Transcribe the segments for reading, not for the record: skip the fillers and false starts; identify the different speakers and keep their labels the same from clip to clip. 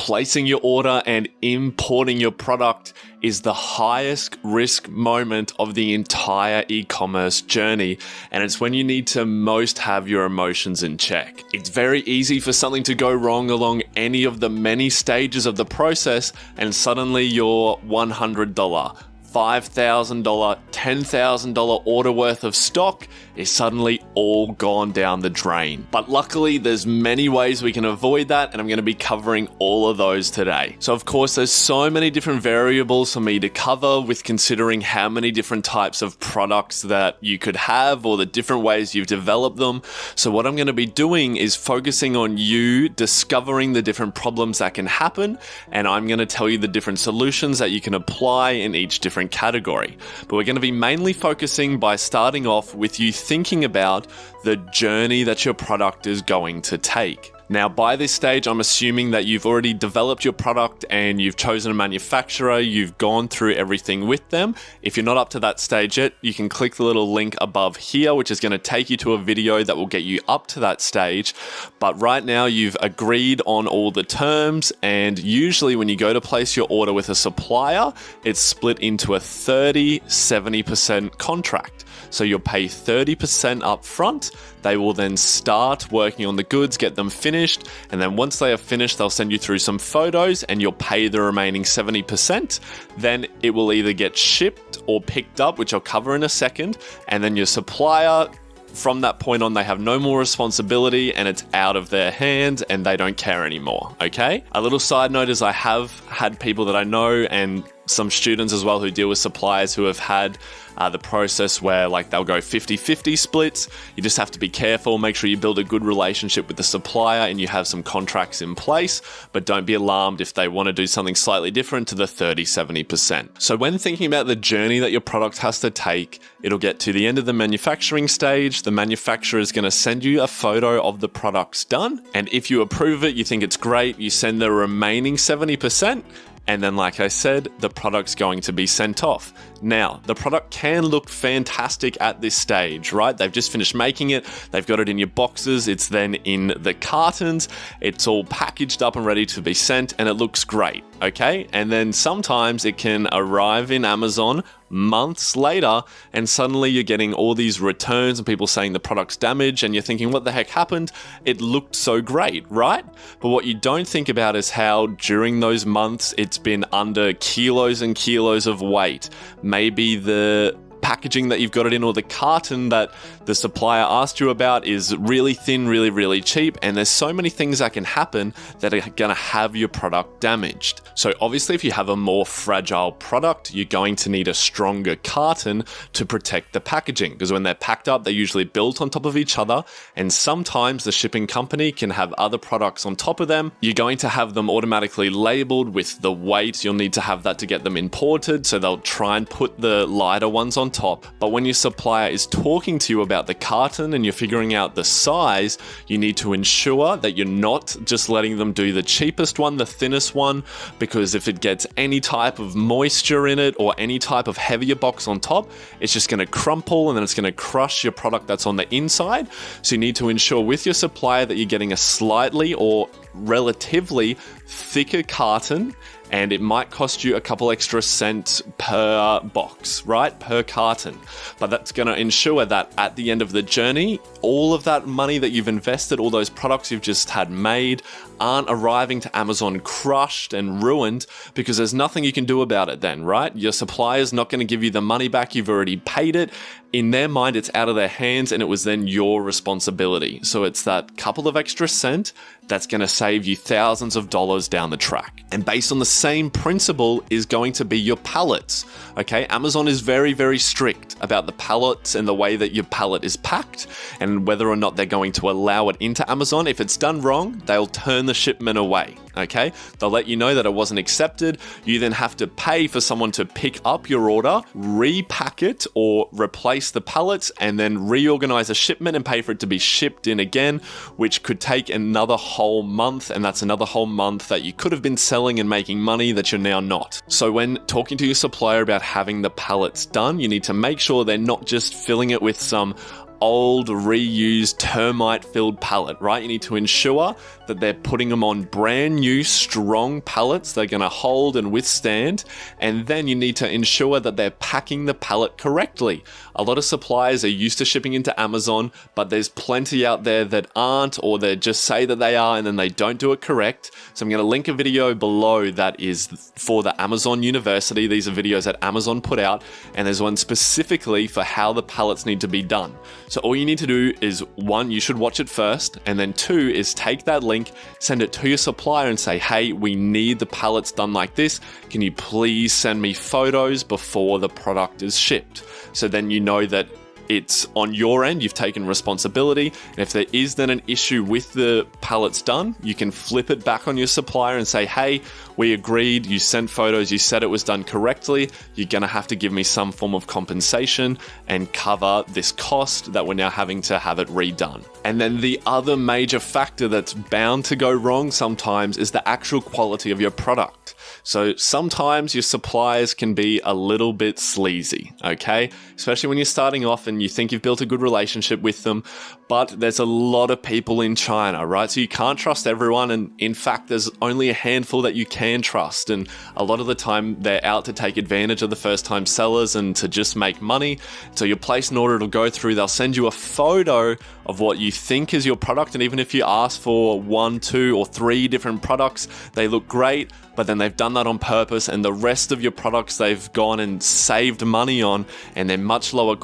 Speaker 1: placing your order and importing your product is the highest risk moment of the entire e-commerce journey, and it's when you need to most have your emotions in check. It's very easy for something to go wrong along any of the many stages of the process, and suddenly your $100, $5,000, $10,000 order worth of stock is suddenly all gone down the drain. But luckily, there's many ways we can avoid that, and I'm going to be covering all of those today. So of course, there's so many different variables for me to cover with considering how many different types of products that you could have or the different ways you've developed them. So what I'm going to be doing is focusing on you discovering the different problems that can happen, and I'm going to tell you the different solutions that you can apply in each different category. But we're going to be mainly focusing by starting off with you thinking about the journey that your product is going to take. Now, by this stage, I'm assuming that you've already developed your product and you've chosen a manufacturer, you've gone through everything with them. If you're not up to that stage yet, you can click the little link above here, which is going to take you to a video that will get you up to that stage. But right now, you've agreed on all the terms, and usually when you go to place your order with a supplier, it's split into a 30-70% contract. So you'll pay 30% up front. They will then start working on the goods, get them finished, and then once they are finished, they'll send you through some photos and you'll pay the remaining 70%. Then it will either get shipped or picked up, which I'll cover in a second, and then your supplier, from that point on, they have no more responsibility and it's out of their hands and they don't care anymore, okay? A little side note is I have had people that I know and some students as well who deal with suppliers who have had the process where like they'll go 50-50 splits. You just have to be careful, make sure you build a good relationship with the supplier and you have some contracts in place, but don't be alarmed if they want to do something slightly different to the 30-70%. So when thinking about the journey that your product has to take, it'll get to the end of the manufacturing stage. The manufacturer is going to send you a photo of the products done. And if you approve it, you think it's great, you send the remaining 70%. And then, like I said, the product's going to be sent off. Now, the product can look fantastic at this stage, right? They've just finished making it. They've got it in your boxes. It's then in the cartons. It's all packaged up and ready to be sent, and it looks great, okay? And then sometimes it can arrive in Amazon months later, and suddenly you're getting all these returns and people saying the product's damaged, and you're thinking, what the heck happened? It looked so great, right? But what you don't think about is how during those months it's been under kilos and kilos of weight. Maybe the packaging that you've got it in or the carton that the supplier asked you about is really thin, really, really cheap. And there's so many things that can happen that are going to have your product damaged. So obviously, if you have a more fragile product, you're going to need a stronger carton to protect the packaging, because when they're packed up, they're usually built on top of each other. And sometimes the shipping company can have other products on top of them. You're going to have them automatically labeled with the weight. You'll need to have that to get them imported. So they'll try and put the lighter ones on top. But when your supplier is talking to you about the carton and you're figuring out the size, you need to ensure that you're not just letting them do the cheapest one, the thinnest one, because if it gets any type of moisture in it or any type of heavier box on top, it's just going to crumple and then it's going to crush your product that's on the inside. So you need to ensure with your supplier that you're getting a slightly or relatively thicker carton, and it might cost you a couple extra cents per box, right? Per carton. But that's going to ensure that at the end of the journey, all of that money that you've invested, all those products you've just had made, aren't arriving to Amazon crushed and ruined, because there's nothing you can do about it then, right? Your supplier's not going to give you the money back. You've already paid it. In their mind, it's out of their hands and it was then your responsibility. So it's that couple of extra cents that's going to save you thousands of dollars down the track. And based on the same principle is going to be your pallets. Okay, Amazon is very, very strict about the pallets and the way that your pallet is packed and whether or not they're going to allow it into Amazon. If it's done wrong, they'll turn the shipment away. Okay, they'll let you know that it wasn't accepted. You then have to pay for someone to pick up your order, repack it or replace the pallets, and then reorganize a shipment and pay for it to be shipped in again, which could take another whole month. And that's another whole month that you could have been selling and making money that you're now not. So when talking to your supplier about having the pallets done, you need to make sure they're not just filling it with some old, reused, termite-filled pallet, right? You need to ensure that they're putting them on brand new, strong pallets they're going to hold and withstand, and then you need to ensure that they're packing the pallet correctly. A lot of suppliers are used to shipping into Amazon, but there's plenty out there that aren't, or they just say that they are and then they don't do it correct. So I'm going to link a video below that is for the Amazon University. These are videos that Amazon put out, and there's one specifically for how the pallets need to be done. So all you need to do is, one, you should watch it first, and then two is take that link, send it to your supplier and say, hey, we need the pallets done like this. Can you please send me photos before the product is shipped? So then you know that it's on your end, you've taken responsibility. And if there is then an issue with the pallets done, you can flip it back on your supplier and say, hey, we agreed, you sent photos, you said it was done correctly. You're going to have to give me some form of compensation and cover this cost that we're now having to have it redone. And then the other major factor that's bound to go wrong sometimes is the actual quality of your product. So sometimes your suppliers can be a little bit sleazy, okay? Especially when you're starting off and you think you've built a good relationship with them, but there's a lot of people in China, right? So you can't trust everyone. And in fact, there's only a handful that you can trust. And a lot of the time they're out to take advantage of the first time sellers and to just make money. So you place an order, it'll go through, they'll send you a photo of what you think is your product. And even if you ask for 1, 2, or 3 different products, they look great, but then they've done that on purpose, and the rest of your products they've gone and saved money on, and they're much lower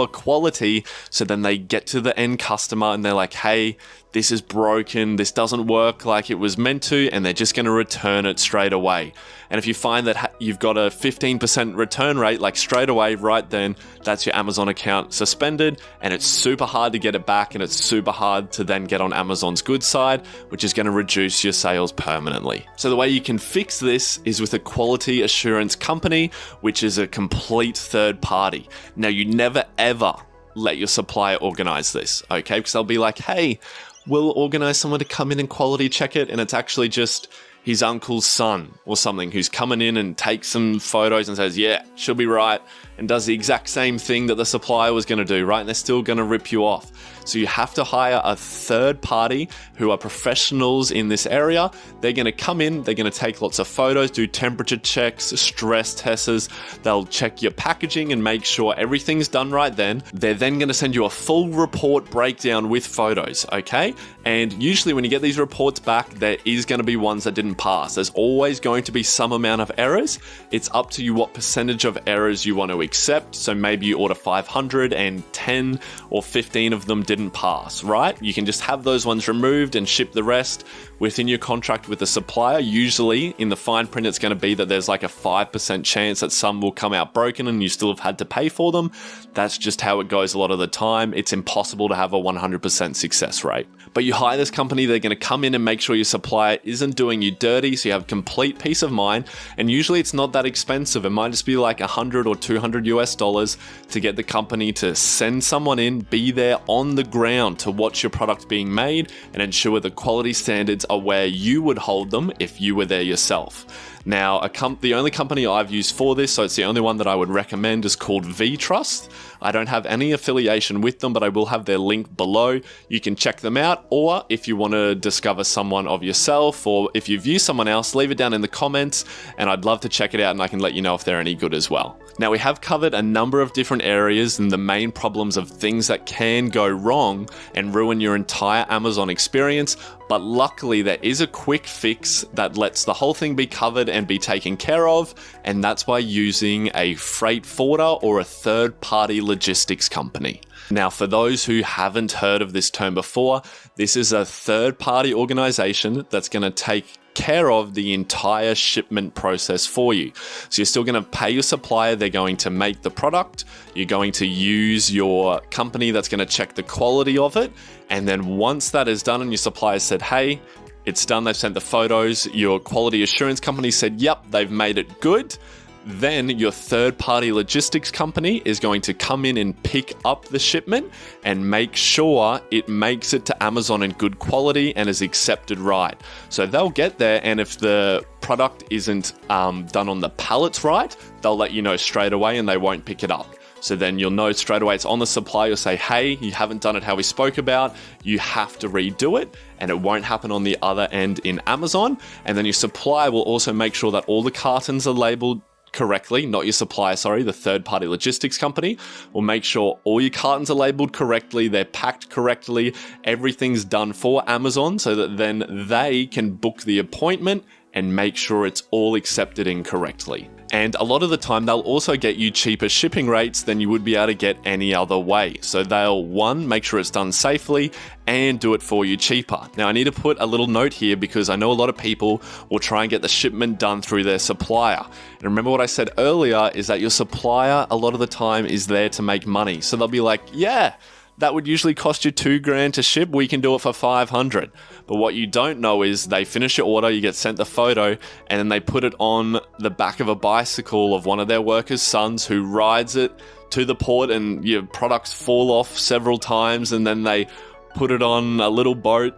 Speaker 1: quality. So then they get to the end customer and they're like, hey, this is broken, this doesn't work like it was meant to, and they're just going to return it straight away. And if you find that you've got a 15% return rate, like straight away, right then, that's your Amazon account suspended, and it's super hard to get it back, and it's super hard to then get on Amazon's good side, which is going to reduce your sales permanently. So the way you can fix this is with a quality assurance company, which is a complete third party. Now, you never ever let your supplier organize this, okay? Because they'll be like, hey, we'll organize someone to come in and quality check it, and it's actually just his uncle's son or something who's coming in and takes some photos and says, yeah, should be right, and does the exact same thing that the supplier was going to do, right? And they're still going to rip you off. So you have to hire a third party who are professionals in this area. They're going to come in, they're going to take lots of photos, do temperature checks, stress tests. They'll check your packaging and make sure everything's done right then. They're then going to send you a full report breakdown with photos, okay? And usually when you get these reports back, there is going to be ones that didn't pass. There's always going to be some amount of errors. It's up to you what percentage of errors you want to accept. So maybe you order 500 and 10 or 15 of them didn't pass, right? You can just have those ones removed and ship the rest within your contract with the supplier. Usually in the fine print, it's going to be that there's like a 5% chance that some will come out broken and you still have had to pay for them. That's just how it goes a lot of the time. It's impossible to have a 100% success rate. But you hire this company, they're going to come in and make sure your supplier isn't doing you dirty, so you have complete peace of mind. And usually it's not that expensive. It might just be like $100 or $200 US to get the company to send someone in, be there on the ground to watch your product being made and ensure the quality standards are where you would hold them if you were there yourself. Now, the only company I've used for this, so it's the only one that I would recommend, is called VTrust. I don't have any affiliation with them, but I will have their link below. You can check them out, or if you want to discover someone of yourself, or if you've used someone else, leave it down in the comments, and I'd love to check it out, and I can let you know if they're any good as well. Now, we have covered a number of different areas and the main problems of things that can go wrong and ruin your entire Amazon experience, but luckily there is a quick fix that lets the whole thing be covered and be taken care of, and that's by using a freight forwarder or a third-party logistics company. Now, for those who haven't heard of this term before, this is a third-party organization that's going to take care of the entire shipment process for you. So you're still going to pay your supplier, they're going to make the product, you're going to use your company that's going to check the quality of it, and then once that is done and your supplier said, hey, it's done, they've sent the photos, your quality assurance company said, yep, they've made it good, then your third-party logistics company is going to come in and pick up the shipment and make sure it makes it to Amazon in good quality and is accepted right. So they'll get there, and if the product isn't done on the pallets right, they'll let you know straight away and they won't pick it up. So then you'll know straight away it's on the supply. You'll say, hey, you haven't done it how we spoke about. You have to redo it, and it won't happen on the other end in Amazon. And then your supplier will also make sure that all the cartons are labeled correctly, not your supplier, sorry, the third-party logistics company will make sure all your cartons are labeled correctly, they're packed correctly, everything's done for Amazon so that then they can book the appointment and make sure it's all accepted in correctly. And a lot of the time, they'll also get you cheaper shipping rates than you would be able to get any other way. So they'll, one, make sure it's done safely and do it for you cheaper. Now, I need to put a little note here because I know a lot of people will try and get the shipment done through their supplier. And remember what I said earlier is that your supplier, a lot of the time, is there to make money. So they'll be like, yeah, that would usually cost you $2,000 to ship. We can do it for $500. But what you don't know is they finish your order, you get sent the photo, and then they put it on the back of a bicycle of one of their workers' sons who rides it to the port, and your products fall off several times, and then they put it on a little boat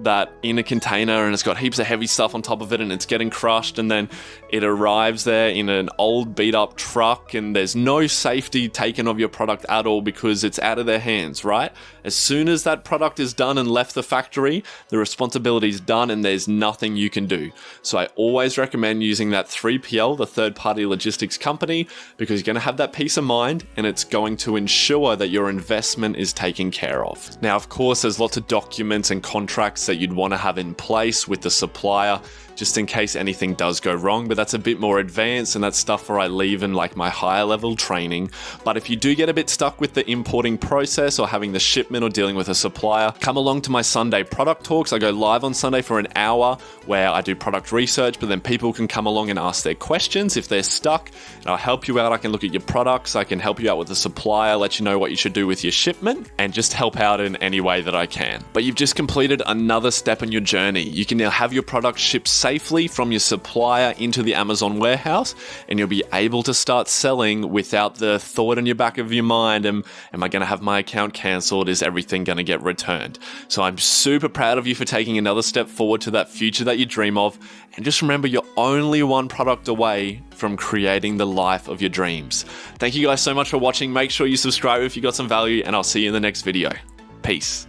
Speaker 1: that in a container, and it's got heaps of heavy stuff on top of it, and it's getting crushed, and then it arrives there in an old beat up truck, and there's no safety taken of your product at all because it's out of their hands, right? As soon as that product is done and left the factory, the responsibility is done and there's nothing you can do. So I always recommend using that 3PL, the third party logistics company, because you're going to have that peace of mind and it's going to ensure that your investment is taken care of. Now, of course, there's lots of documents and contracts that you'd want to have in place with the supplier just in case anything does go wrong, but that's a bit more advanced and that's stuff where I leave in like my higher level training. But if you do get a bit stuck with the importing process or having the shipment or dealing with a supplier, come along to my Sunday product talks. I go live on Sunday for an hour where I do product research, but then people can come along and ask their questions if they're stuck, and I'll help you out. I can look at your products, I can help you out with the supplier, let you know what you should do with your shipment, and just help out in any way that I can. But you've just completed another step in your journey. You can now have your product shipped safely from your supplier into the Amazon warehouse, and you'll be able to start selling without the thought in your back of your mind, am I going to have my account cancelled? Is everything going to get returned? So I'm super proud of you for taking another step forward to that future that you dream of. And just remember, you're only one product away from creating the life of your dreams. Thank you guys so much for watching. Make sure you subscribe if you got some value, and I'll see you in the next video. Peace.